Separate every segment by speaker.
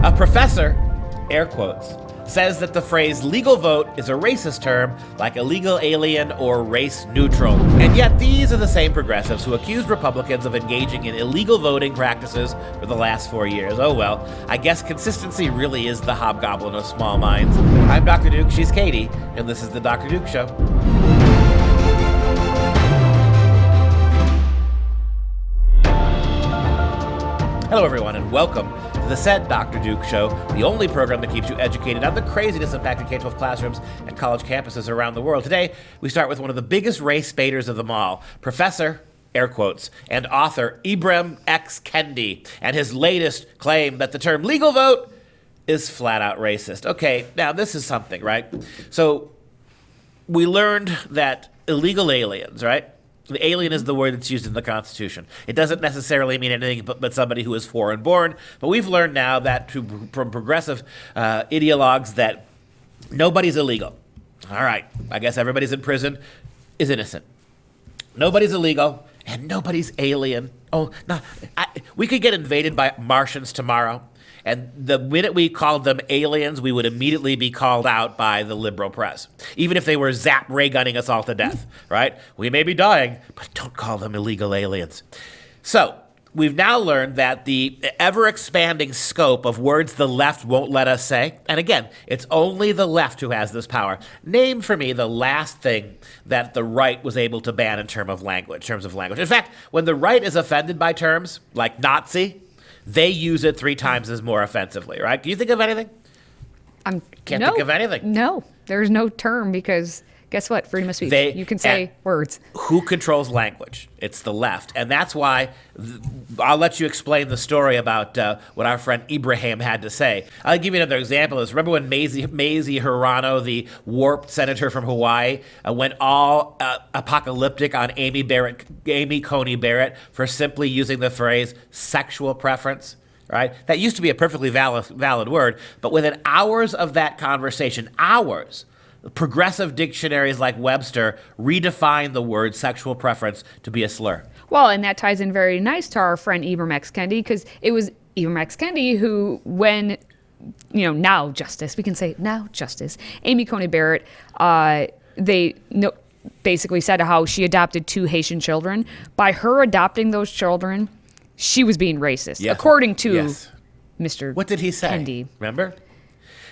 Speaker 1: A professor, air quotes, says that the phrase legal vote is a racist term like illegal alien or race neutral. And yet these are the same progressives who accused Republicans of engaging in illegal voting practices for the last 4 years. Oh well, I guess consistency really is the hobgoblin of small minds. I'm Dr. Duke, she's Katie, and this is the Dr. Duke Show. Hello everyone and welcome to the said Dr. Duke Show, the only program that keeps you educated on the craziness impacting K-12 classrooms and college campuses around the world. Today, we start with one of the biggest race baiters of them all, Professor, air quotes, and author Ibram X. Kendi, and his latest claim that the term legal vote is flat out racist. Okay, now this is something, right? So, we learned that illegal aliens, right? The alien is the word that's used in the Constitution. It doesn't necessarily mean anything but somebody who is foreign born. But we've learned now that from progressive ideologues that nobody's illegal. All right, I guess everybody's in prison is innocent. Nobody's illegal and nobody's alien. Oh, no, we could get invaded by Martians tomorrow. And the minute we called them aliens, we would immediately be called out by the liberal press. Even if they were zap ray gunning us all to death, right? We may be dying, but don't call them illegal aliens. So, we've now learned that the ever-expanding scope of words the left won't let us say, and again, it's only the left who has this power. Name for me the last thing that the right was able to ban in terms of language. In fact, when the right is offended by terms like Nazi, they use it 3 times as more offensively, right? Can you think of anything? Can't think of anything.
Speaker 2: No, there's no term because guess what? Freedom of speech. You can say words.
Speaker 1: Who controls language? It's the left. And that's why I'll let you explain the story about what our friend Ibrahim had to say. I'll give you another example. Remember when Mazie Hirano, the warped senator from Hawaii, went all apocalyptic on Amy Coney Barrett for simply using the phrase sexual preference? Right? That used to be a perfectly valid word, but within hours of that conversation, progressive dictionaries like Webster redefine the word sexual preference to be a slur.
Speaker 2: Well, and that ties in very nice to our friend Ibram X. Kendi, because it was Ibram X. Kendi who, when, now Justice, we can say now Justice, Amy Coney Barrett, basically said how she adopted 2 Haitian children. By her adopting those children, she was being racist, according to Mr.
Speaker 1: What did he say?
Speaker 2: Kendi.
Speaker 1: Remember?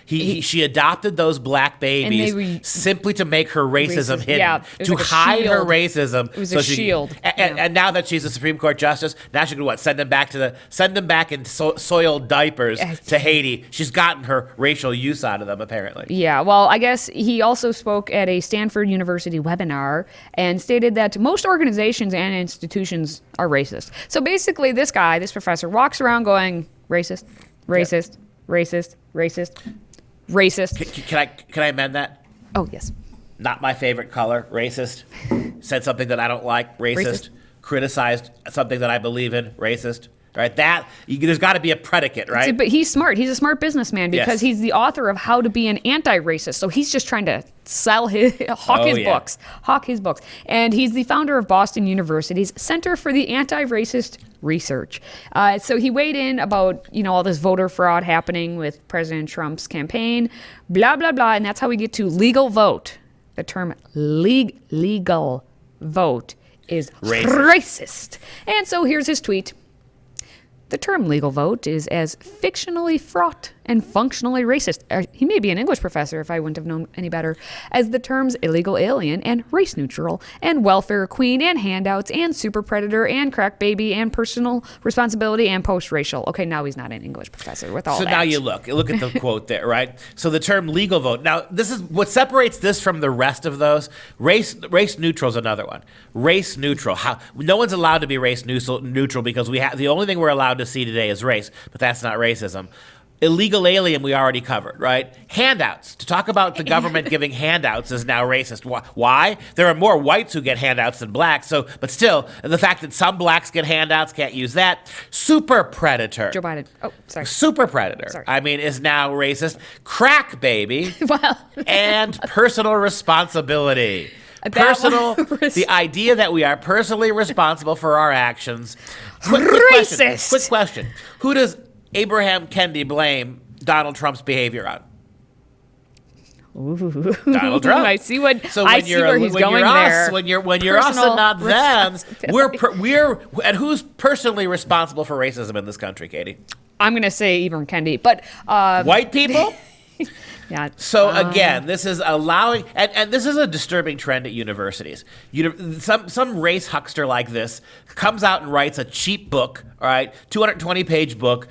Speaker 1: She adopted those black babies simply to make her racism hidden, to like hide her racism.
Speaker 2: It was a shield.
Speaker 1: And now that she's a Supreme Court justice, now she can send them back in soiled diapers to Haiti. She's gotten her racial use out of them, apparently.
Speaker 2: Yeah, well, I guess he also spoke at a Stanford University webinar and stated that most organizations and institutions are racist. So basically, this professor, walks around going racist, racist, racist, racist. Racist.
Speaker 1: Can I amend that?
Speaker 2: Oh, yes.
Speaker 1: Not my favorite color. Racist. Said something that I don't like. Racist. Criticized something that I believe in. Racist. Right? There's got to be a predicate, right?
Speaker 2: But he's smart. He's a smart businessman because he's the author of How to Be an Anti-Racist. So he's just trying to hawk his books. And he's the founder of Boston University's Center for the Anti-Racist Research. So he weighed in about, all this voter fraud happening with President Trump's campaign, blah, blah, blah. And that's how we get to legal vote. The term legal vote is racist. And so here's his tweet. The term legal vote is as fictionally fraught and functionally racist. He may be an English professor if I wouldn't have known any better, as the terms illegal alien and race neutral and welfare queen and handouts and super predator and crack baby and personal responsibility and post-racial. Okay, now he's not an English professor with all that.
Speaker 1: So now you look at the quote there, right? So the term legal vote. Now, this is what separates this from the rest of those. Race neutral is another one. Race neutral. No one's allowed to be race neutral because the only thing we're allowed to see today is race, but that's not racism. Illegal alien we already covered, right? Handouts. To talk about the government giving handouts is now racist. Why? There are more whites who get handouts than blacks, but still, the fact that some blacks get handouts, can't use that. Super predator.
Speaker 2: Joe Biden. Oh, sorry.
Speaker 1: Super predator, is now racist. Crack baby. And personal responsibility. Personal, the idea that we are personally responsible for our actions. Quick question. Who does Ibram Kendi blame Donald Trump's behavior on?
Speaker 2: Ooh.
Speaker 1: Donald Trump.
Speaker 2: I see where he's going
Speaker 1: there.
Speaker 2: there.
Speaker 1: When you're us and not them, we're and who's personally responsible for racism in this country, Katie?
Speaker 2: I'm going to say Ibram Kendi, but
Speaker 1: white people.
Speaker 2: Yeah.
Speaker 1: So again, this is allowing, and this is a disturbing trend at universities. Some race huckster like this comes out and writes a cheap book, all right, 220-page book,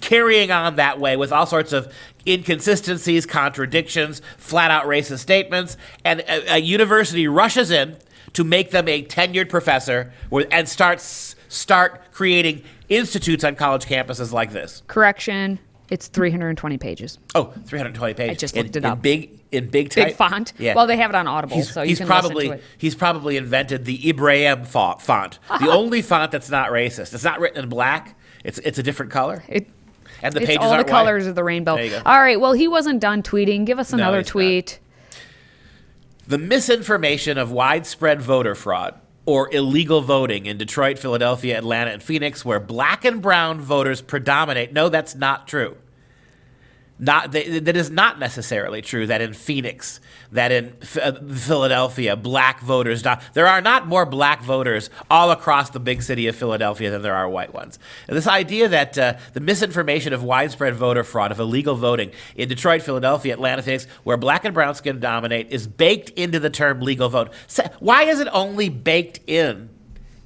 Speaker 1: carrying on that way with all sorts of inconsistencies, contradictions, flat-out racist statements, and a university rushes in to make them a tenured professor and start creating institutes on college campuses like this.
Speaker 2: Correction. It's 320 pages.
Speaker 1: Oh, 320 pages.
Speaker 2: I just looked it up.
Speaker 1: In big type?
Speaker 2: Big font?
Speaker 1: Yeah.
Speaker 2: Well, they have it on Audible, so you can listen to it.
Speaker 1: He's probably invented the Ibram font. The only font that's not racist. It's not written in black. It's a different color. And the pages
Speaker 2: all
Speaker 1: aren't
Speaker 2: the colors
Speaker 1: white.
Speaker 2: of the rainbow.
Speaker 1: There you go.
Speaker 2: All right, well, he wasn't done tweeting. Give us another tweet.
Speaker 1: The misinformation of widespread voter fraud or illegal voting in Detroit, Philadelphia, Atlanta, and Phoenix, where black and brown voters predominate. No, that's not true. That is not necessarily true that in Phoenix, that in Philadelphia, black voters, there are not more black voters all across the big city of Philadelphia than there are white ones. And this idea that the misinformation of widespread voter fraud, of illegal voting in Detroit, Philadelphia, Atlanta, Phoenix, where black and brown skin dominate, is baked into the term legal vote. So why is it only baked in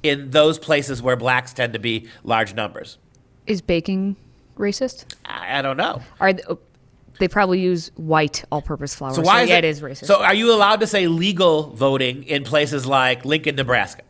Speaker 1: those places where blacks tend to be large numbers?
Speaker 2: Is baking racist?
Speaker 1: I don't know.
Speaker 2: They probably use white all-purpose flour.
Speaker 1: So why
Speaker 2: it is racist.
Speaker 1: So are you allowed to say legal voting in places like Lincoln, Nebraska?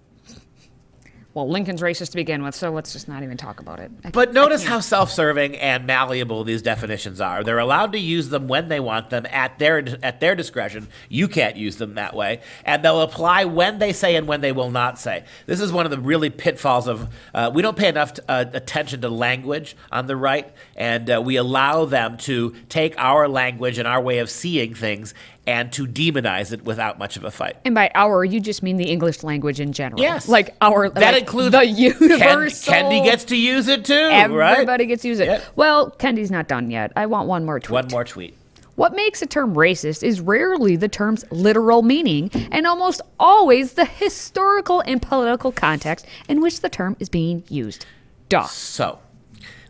Speaker 2: Well, Lincoln's racist to begin with, so let's just not even talk about it.
Speaker 1: But notice how self-serving and malleable these definitions are. They're allowed to use them when they want them at their discretion. You can't use them that way. And they'll apply when they say and when they will not say. This is one of the really pitfalls of, we don't pay enough attention to language on the right, and we allow them to take our language and our way of seeing things and to demonize it without much of a fight.
Speaker 2: And by our, you just mean the English language in general.
Speaker 1: Yes.
Speaker 2: Like our,
Speaker 1: that includes
Speaker 2: the universal.
Speaker 1: Kendi gets to use it too,
Speaker 2: Everybody gets to use it.
Speaker 1: Yep.
Speaker 2: Well, Kendi's not done yet. I want one more tweet.
Speaker 1: One more tweet.
Speaker 2: What makes a term racist is rarely the term's literal meaning and almost always the historical and political context in which the term is being used. Duh.
Speaker 1: So,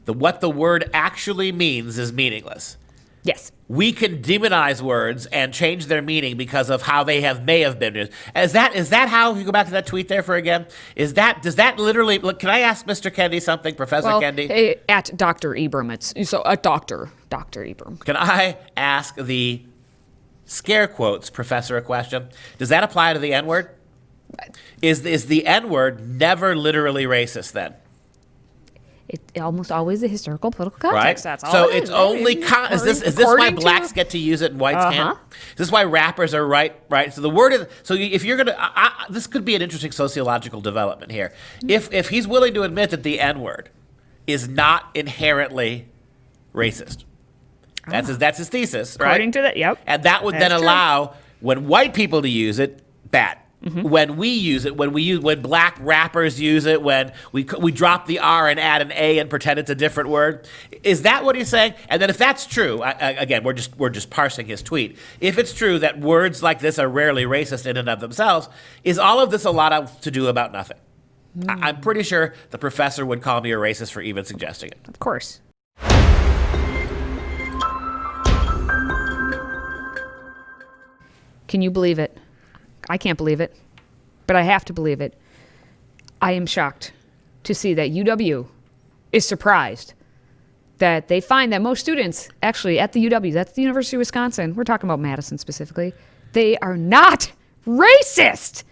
Speaker 1: what the word actually means is meaningless.
Speaker 2: Yes.
Speaker 1: We can demonize words and change their meaning because of how they may have been used. Is that how, if you go back to that tweet there for again, does that literally, look, can I ask Mr. Kendi something, Professor Kendi?
Speaker 2: At Dr. Ibram, so a Dr. Ibram.
Speaker 1: Can I ask the scare quotes professor a question? Does that apply to the N-word? Is the N-word never literally racist then?
Speaker 2: It almost always the historical political context.
Speaker 1: Right.
Speaker 2: That's all.
Speaker 1: So
Speaker 2: it
Speaker 1: it's only is this why blacks get to use it and whites can't? Is this why rappers are right? So the word is if you're gonna this could be an interesting sociological development here. If he's willing to admit that the N-word is not inherently racist, that's his thesis, right?
Speaker 2: According to that, yep.
Speaker 1: And that would then allow when white people to use it, bad. Mm-hmm. When we use it, when black rappers use it, when we drop the R and add an A and pretend it's a different word, is that what he's saying? And then if that's true, again, we're just parsing his tweet. If it's true that words like this are rarely racist in and of themselves, is all of this a lot to do about nothing? I'm pretty sure the professor would call me a racist for even suggesting it.
Speaker 2: Of course. Can you believe it? I can't believe it, but I have to believe it. I am shocked to see that UW is surprised that they find that most students, actually at the UW, that's the University of Wisconsin, we're talking about Madison specifically, they are not racist.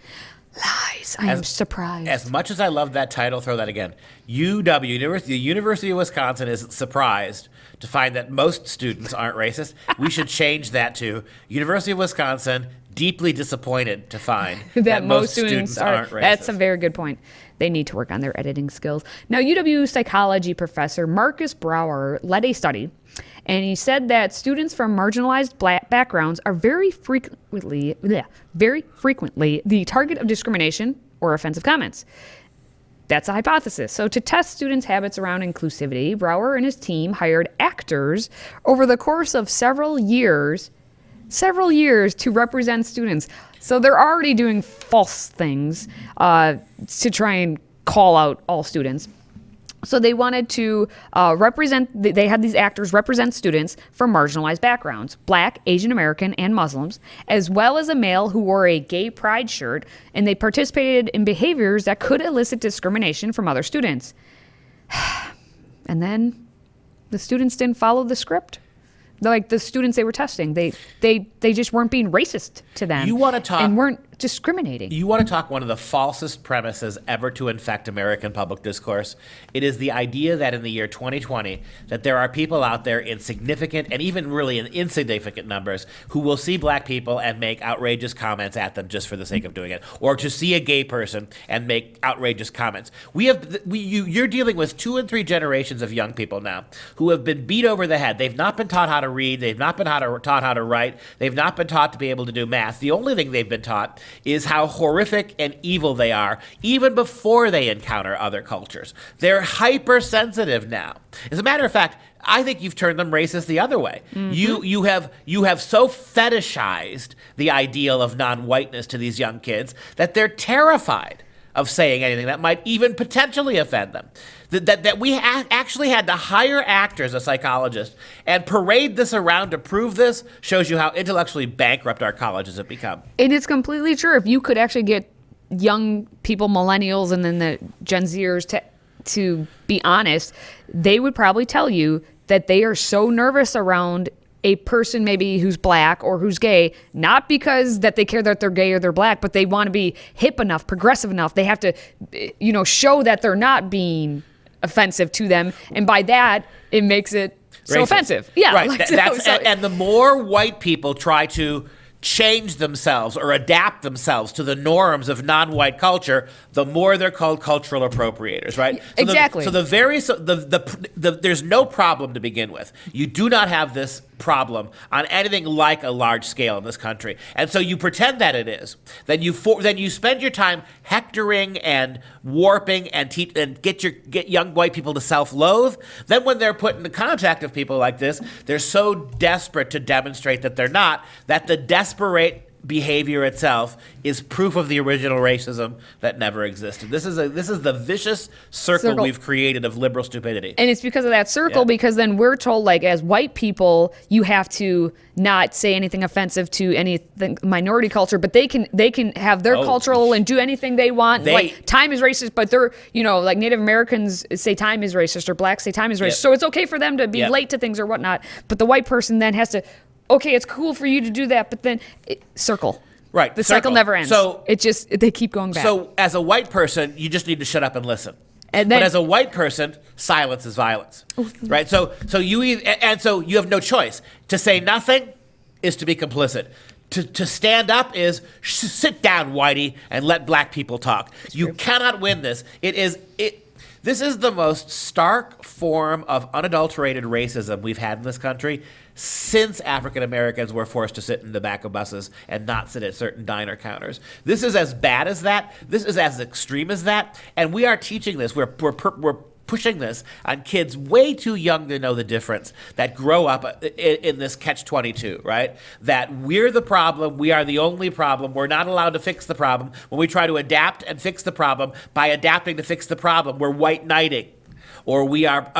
Speaker 2: Lies. I am surprised.
Speaker 1: As much as I love that title, throw that again. UW, the University of Wisconsin, is surprised to find that most students aren't racist. We should change that to University of Wisconsin, deeply disappointed to find that most students aren't racist.
Speaker 2: That's a very good point. They need to work on their editing skills. Now, UW psychology professor Marcus Brower led a study And he said that students from marginalized black backgrounds are very frequently the target of discrimination or offensive comments. That's a hypothesis. So to test students' habits around inclusivity, Brower and his team hired actors over the course of several years to represent students. So they're already doing false things to try and call out all students. So they wanted to they had these actors represent students from marginalized backgrounds, Black, Asian American, and Muslims, as well as a male who wore a gay pride shirt, and they participated in behaviors that could elicit discrimination from other students. And then the students didn't follow the script. Like the students they were testing, they just weren't being racist to them.
Speaker 1: You want to talk
Speaker 2: and weren't discriminating.
Speaker 1: You want to talk one of the falsest premises ever to infect American public discourse. It is the idea that in the year 2020 that there are people out there in significant and even really in insignificant numbers who will see black people and make outrageous comments at them just for the sake of doing it, or to see a gay person and make outrageous comments. You're dealing with 2 and 3 generations of young people now who have been beat over the head. They've not been taught how to read. They've not been taught how to write. They've not been taught to be able to do math. The only thing they've been taught is how horrific and evil they are, even before they encounter other cultures. They're hypersensitive now. As a matter of fact, I think you've turned them racist the other way. Mm-hmm. You have so fetishized the ideal of non-whiteness to these young kids that they're terrified of saying anything that might even potentially offend them. That we actually had to hire actors, a psychologist, and parade this around to prove this shows you how intellectually bankrupt our colleges have become.
Speaker 2: And it's completely true. If you could actually get young people, millennials, and then the Gen Zers to be honest, they would probably tell you that they are so nervous around a person maybe who's black or who's gay, not because that they care that they're gay or they're black, but they want to be hip enough, progressive enough. They have to, show that they're not being offensive to them. And by that, it makes it so offensive. Yeah.
Speaker 1: Right. And the more white people try to change themselves or adapt themselves to the norms of non-white culture, the more they're called cultural appropriators, right? So
Speaker 2: exactly.
Speaker 1: There's no problem to begin with. You do not have this problem on anything like a large scale in this country, and so you pretend that it is. Then you spend your time hectoring and warping and get young white people to self-loathe. Then when they're put into contact with people like this, they're so desperate to demonstrate that they're not, that the desperate behavior itself is proof of the original racism that never existed. This is the vicious circle we've created of liberal stupidity.
Speaker 2: And it's because of that circle, because then we're told, like, as white people, you have to not say anything offensive to anything minority culture, but they can have their cultural and do anything they want. Like, time is racist, but they're, like Native Americans say time is racist or blacks say time is racist. So it's okay for them to be late to things or whatnot. But the white person then has to, okay, it's cool for you to do that, but then circle.
Speaker 1: Right.
Speaker 2: The cycle never ends. So they keep going back.
Speaker 1: So as a white person, you just need to shut up and listen. But as a white person, silence is violence. Right? So you have no choice. To say nothing is to be complicit. To stand up is sit down, whitey, and let black people talk. You cannot win this. This is the most stark form of unadulterated racism we've had in this country since African Americans were forced to sit in the back of buses and not sit at certain diner counters. This is as bad as that. This is as extreme as that. And we are teaching this. We're pushing this on kids way too young to know the difference, that grow up in this catch-22, right? That we're the problem, we are the only problem, we're not allowed to fix the problem. When we try to adapt and fix the problem, by adapting to fix the problem, we're white knighting, or we are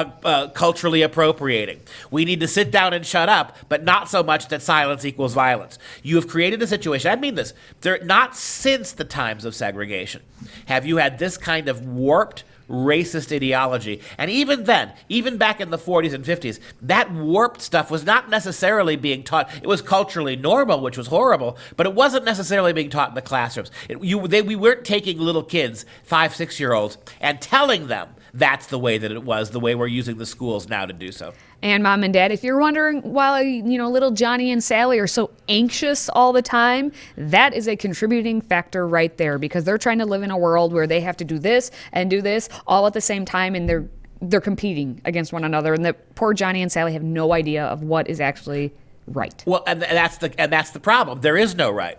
Speaker 1: culturally appropriating. We need to sit down and shut up, but not so much that silence equals violence. You have created a situation, I mean this, not since the times of segregation have you had this kind of warped, racist ideology. And even then, even back in the 40s and 50s, that warped stuff was not necessarily being taught. It was culturally normal, which was horrible, but it wasn't necessarily being taught in the classrooms. We weren't taking little kids, 5, 6-year-olds, and telling them that's the way that it was, the way we're using the schools now to do so.
Speaker 2: And Mom and Dad, if you're wondering why, little Johnny and Sally are so anxious all the time, that is a contributing factor right there, because they're trying to live in a world where they have to do this and do this all at the same time, and they're competing against one another, and that poor Johnny and Sally have no idea of what is actually right.
Speaker 1: Well, and that's the problem. There is no right,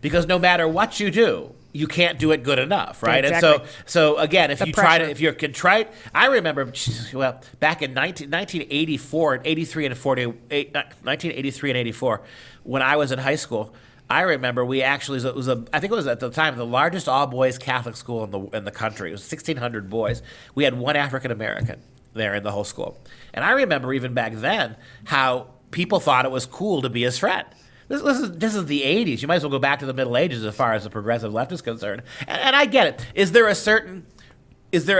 Speaker 1: because no matter what you do, you can't do it good enough, right?
Speaker 2: Exactly.
Speaker 1: And so again, if you're contrite, I remember, back in 1984 and 83 and 1983 and 84, when I was in high school, I remember I think it was at the time the largest all-boys Catholic school in the country. It was 1,600 boys. We had one African American there in the whole school, and I remember even back then how people thought it was cool to be his friend. This is the 80s. You might as well go back to the Middle Ages as far as the progressive left is concerned. And I get it. Is there a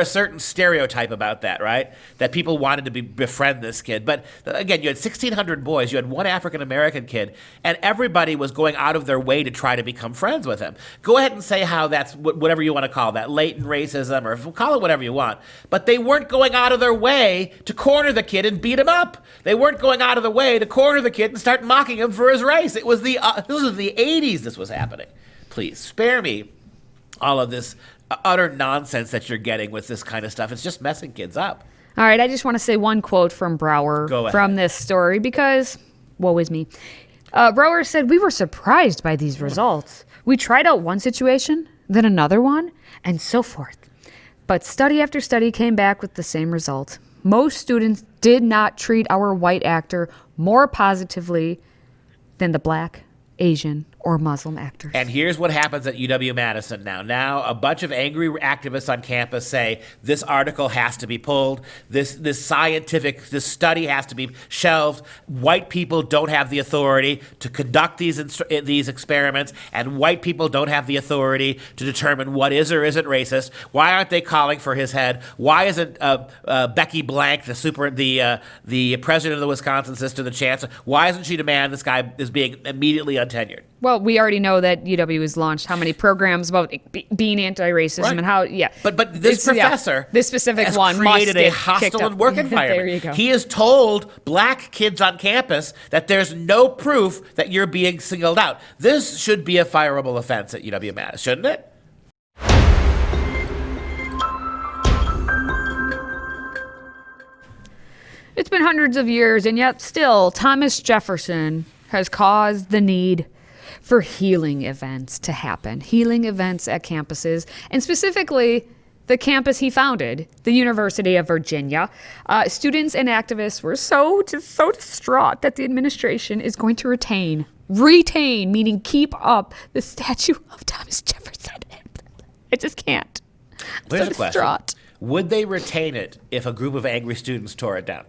Speaker 1: certain stereotype about that, right? That people wanted to befriend this kid. But again, you had 1,600 boys, you had one African-American kid, and everybody was going out of their way to try to become friends with him. Go ahead and say how that's whatever you want to call that, latent racism, or call it whatever you want. But they weren't going out of their way to corner the kid and beat him up. They weren't going out of the way to corner the kid and start mocking him for his race. This was the 80s this was happening. Please, spare me all of this utter nonsense that you're getting with this kind of stuff. It's just messing kids up.
Speaker 2: All right, I just want to say one quote from Brower from this story because, woe is me. Brower said, "We were surprised by these results. We tried out one situation, then another one, and so forth. But study after study came back with the same result. Most students did not treat our white actor more positively than the black, Asian, or Muslim actors." And
Speaker 1: here's what happens at UW-Madison now. Now, a bunch of angry activists on campus say this article has to be pulled. This study has to be shelved. White people don't have the authority to conduct these experiments, and white people don't have the authority to determine what is or isn't racist. Why aren't they calling for his head? Why isn't Becky Blank, the president of the Wisconsin system, the chancellor? Why isn't she demanding this guy is being immediately untenured?
Speaker 2: Well, we already know that UW has launched how many programs about being anti-racism and how,
Speaker 1: But this professor
Speaker 2: this specific
Speaker 1: has
Speaker 2: one
Speaker 1: created a hostile work environment.
Speaker 2: There you go.
Speaker 1: He has told black kids on campus that there's no proof that you're being singled out. This should be a fireable offense at UW-Madison, shouldn't it?
Speaker 2: It's been hundreds of years, and yet still Thomas Jefferson has caused the need for healing events to happen. Healing events at campuses, and specifically the campus he founded, the University of Virginia. Students and activists were so distraught that the administration is going to retain, meaning keep up the statue of Thomas Jefferson. I just can't.
Speaker 1: Here's a question. Would they retain it if a group of angry students tore it down?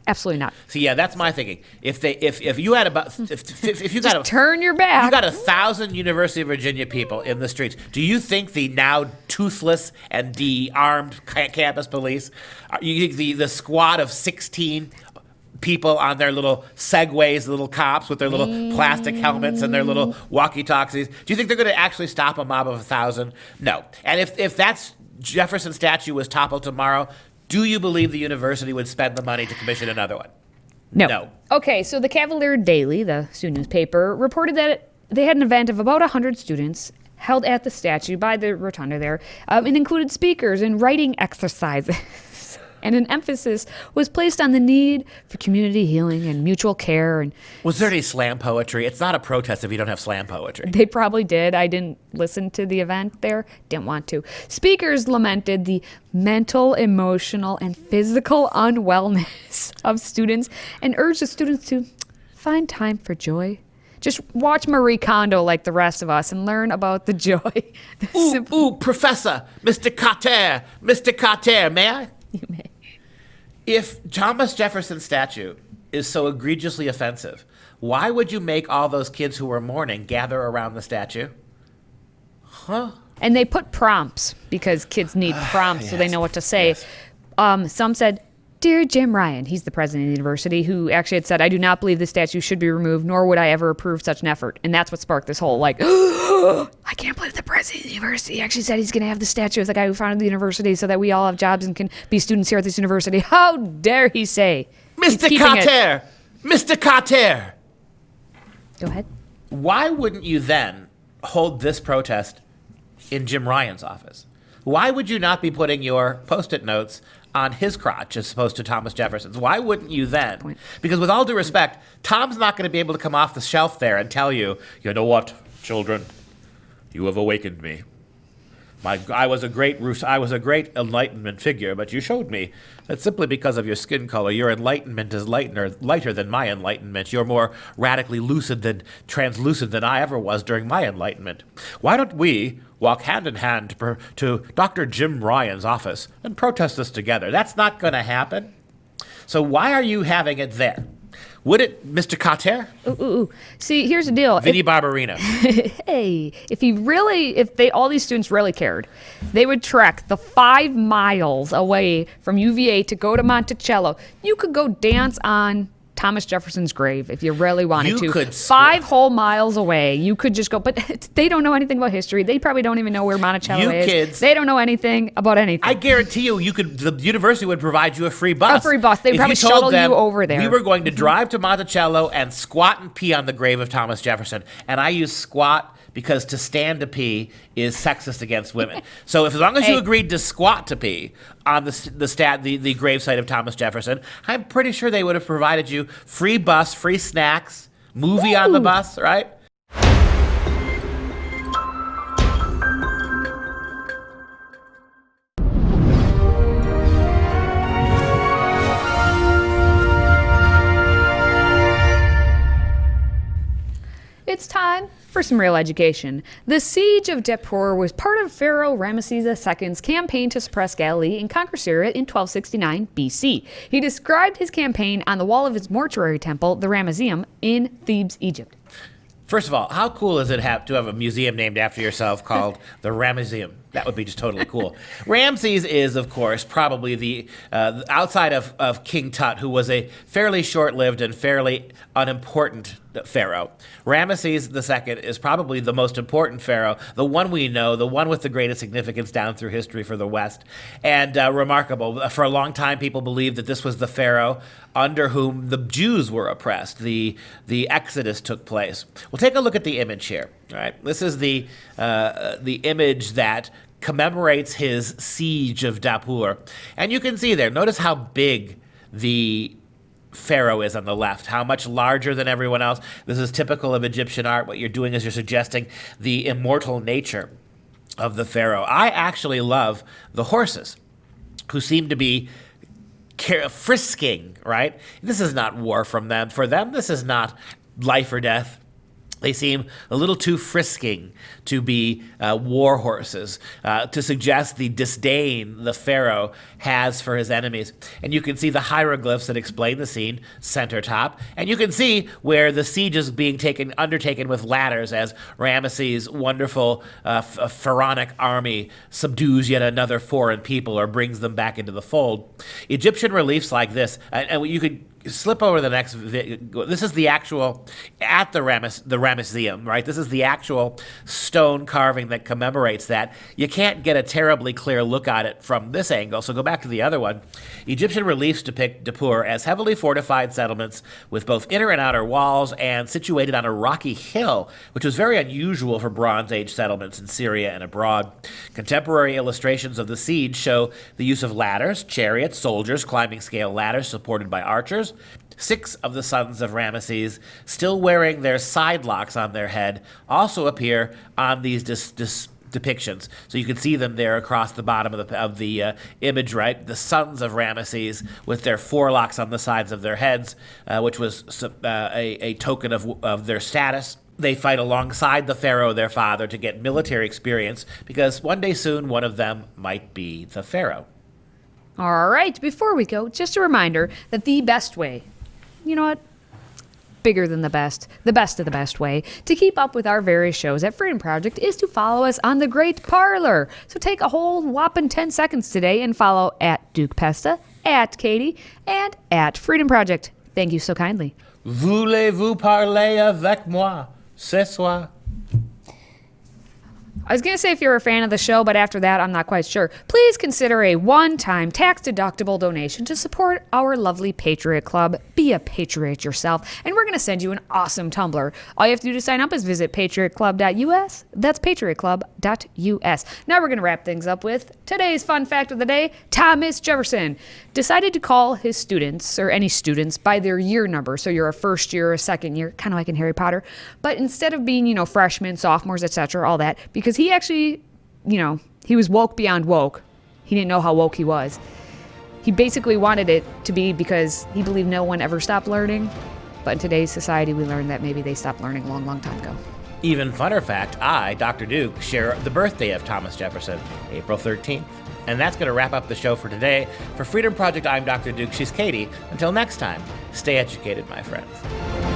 Speaker 2: Absolutely not.
Speaker 1: So yeah, that's my thinking. If you had if you got
Speaker 2: turn your back,
Speaker 1: you got 1,000 University of Virginia people in the streets. Do you think the now toothless and de-armed campus police, you think the squad of 16 people on their little Segways, little cops with their little plastic helmets and their little walkie-talkies, do you think they're going to actually stop a mob of 1,000? No. And if that Jefferson statue was toppled tomorrow, do you believe the university would spend the money to commission another one?
Speaker 2: No. Okay, so the Cavalier Daily, the student newspaper, reported that they had an event of about 100 students held at the statue by the rotunda there, and included speakers and writing exercises. And an emphasis was placed on the need for community healing and mutual care. And
Speaker 1: was there any slam poetry? It's not a protest if you don't have slam poetry.
Speaker 2: They probably did. I didn't listen to the event there. Didn't want to. Speakers lamented the mental, emotional, and physical unwellness of students and urged the students to find time for joy. Just watch Marie Kondo like the rest of us and learn about the joy.
Speaker 1: Professor, Mr. Carter, may I?
Speaker 2: You may.
Speaker 1: If Thomas Jefferson's statue is so egregiously offensive, why would you make all those kids who were mourning gather around the statue? Huh?
Speaker 2: And they put prompts because kids need prompts so they know what to say. Yes. Some said, "Dear Jim Ryan," he's the president of the university, who actually had said, "I do not believe the statue should be removed, nor would I ever approve such an effort." And that's what sparked this whole, I can't believe the president of the university actually said he's going to have the statue of the guy who founded the university so that we all have jobs and can be students here at this university. How dare he say?
Speaker 1: Mr. Carter! Mr. Carter!
Speaker 2: Go ahead.
Speaker 1: Why wouldn't you then hold this protest in Jim Ryan's office? Why would you not be putting your Post-it notes on his crotch as opposed to Thomas Jefferson's? Why wouldn't you then? Because with all due respect, Tom's not going to be able to come off the shelf there and tell you, you know what, children, you have awakened me. I was a great Enlightenment figure, but you showed me that simply because of your skin color, your enlightenment is lighter than my enlightenment. You're more radically translucent than I ever was during my enlightenment. Why don't we walk hand in hand to Dr. Jim Ryan's office and protest this together? That's not going to happen. So why are you having it there? Would it, Mr. Carter?
Speaker 2: Ooh. See, here's the deal.
Speaker 1: Vinnie Barbarino.
Speaker 2: Hey, if all these students really cared, they would trek the 5 miles away from UVA to go to Monticello. You could go dance on Thomas Jefferson's grave if you really wanted to. 5 whole miles away. You could just go, but they don't know anything about history. They probably don't even know where Monticello is.
Speaker 1: Kids,
Speaker 2: they don't know anything about anything.
Speaker 1: I guarantee you, the university would provide you a free bus.
Speaker 2: A free bus. They'd probably shuttle you over there.
Speaker 1: We were going to drive to Monticello and squat and pee on the grave of Thomas Jefferson. And I use squat because to stand to pee is sexist against women. So as long as you agreed to squat to pee on the gravesite of Thomas Jefferson, I'm pretty sure they would have provided you free bus, free snacks, movie on the bus, right?
Speaker 2: It's time for some real education. The siege of Dapur was part of Pharaoh Ramesses II's campaign to suppress Galilee and conquer Syria in 1269 BC. He described his campaign on the wall of his mortuary temple, the Ramesseum, in Thebes, Egypt.
Speaker 1: First of all, how cool is it to have a museum named after yourself called the Ramesseum? That would be just totally cool. Ramses is, of course, probably the outside of King Tut, who was a fairly short-lived and fairly unimportant pharaoh. Ramesses II is probably the most important pharaoh, the one we know, the one with the greatest significance down through history for the West, and remarkable. For a long time, people believed that this was the pharaoh under whom the Jews were oppressed. The Exodus took place. We'll take a look at the image here. All right, this is the image that commemorates his siege of Dapur, and you can see there. Notice how big the pharaoh is on the left, how much larger than everyone else. This is typical of Egyptian art. What you're doing is you're suggesting the immortal nature of the pharaoh. I actually love the horses, who seem to be frisking, right? This is not war from them. For them, this is not life or death. They seem a little too frisking to be war horses, to suggest the disdain the pharaoh has for his enemies. And you can see the hieroglyphs that explain the scene, center top. And you can see where the siege is being undertaken with ladders as Ramesses' wonderful pharaonic army subdues yet another foreign people or brings them back into the fold. Egyptian reliefs like this, and you could slip over the next video. This is the actual, at the Ramesseum, right? This is the actual stone carving that commemorates that. You can't get a terribly clear look at it from this angle, so go back to the other one. Egyptian reliefs depict Dapur as heavily fortified settlements with both inner and outer walls and situated on a rocky hill, which was very unusual for Bronze Age settlements in Syria and abroad. Contemporary illustrations of the siege show the use of ladders, chariots, soldiers climbing scale ladders supported by archers. 6 of the sons of Ramesses, still wearing their side locks on their head, also appear on these depictions. So you can see them there across the bottom of the image, right? The sons of Ramesses with their forelocks on the sides of their heads, which was a token of their status. They fight alongside the pharaoh, their father, to get military experience, because one day soon one of them might be the pharaoh.
Speaker 2: All right, before we go, just a reminder that the best way, you know what? Bigger than the best of the best way to keep up with our various shows at Freedom Project is to follow us on the Great Parlor. So take a whole whopping 10 seconds today and follow at Duke Pesta, at Katie, and at Freedom Project. Thank you so kindly.
Speaker 1: Voulez-vous parler avec moi ce soir?
Speaker 2: I was going to say if you're a fan of the show, but after that, I'm not quite sure. Please consider a one-time tax-deductible donation to support our lovely Patriot Club. Be a patriot yourself. And we're going going to send you an awesome tumbler. All you have to do to sign up is visit patriotclub.us. That's patriotclub.us. Now we're going to wrap things up with today's fun fact of the day. Thomas Jefferson decided to call his students, or any students, by their year number. So you're a first year, a second year, kind of like in Harry Potter. But instead of being, freshmen, sophomores, etc., all that, because he actually, he was woke beyond woke. He didn't know how woke he was. He basically wanted it to be because he believed no one ever stopped learning. But in today's society, we learned that maybe they stopped learning a long, long time ago.
Speaker 1: Even funner fact, I, Dr. Duke, share the birthday of Thomas Jefferson, April 13th. And that's going to wrap up the show for today. For Freedom Project, I'm Dr. Duke. She's Katie. Until next time, stay educated, my friends.